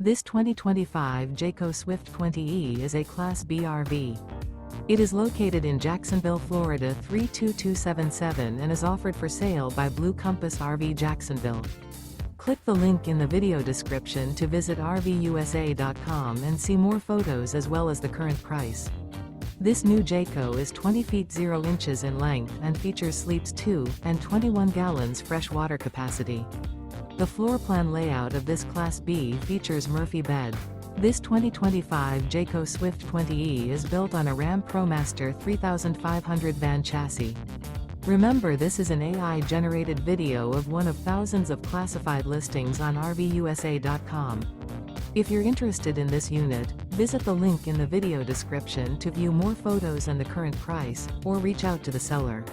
This 2025 Jayco Swift 20E is a Class B RV. It is located in Jacksonville, Florida 32277 and is offered for sale by Blue Compass RV Jacksonville. Click the link in the video description to visit RVUSA.com and see more photos as well as the current price. This new Jayco is 20 feet 0 inches in length and features sleeps 2 and 21 gallons fresh water capacity. The floor plan layout of this Class B features Murphy bed. This 2025 Jayco Swift 20E is built on a Ram ProMaster 3500 van chassis. Remember, this is an AI-generated video of one of thousands of classified listings on RVUSA.com. If you're interested in this unit, visit the link in the video description to view more photos and the current price, or reach out to the seller.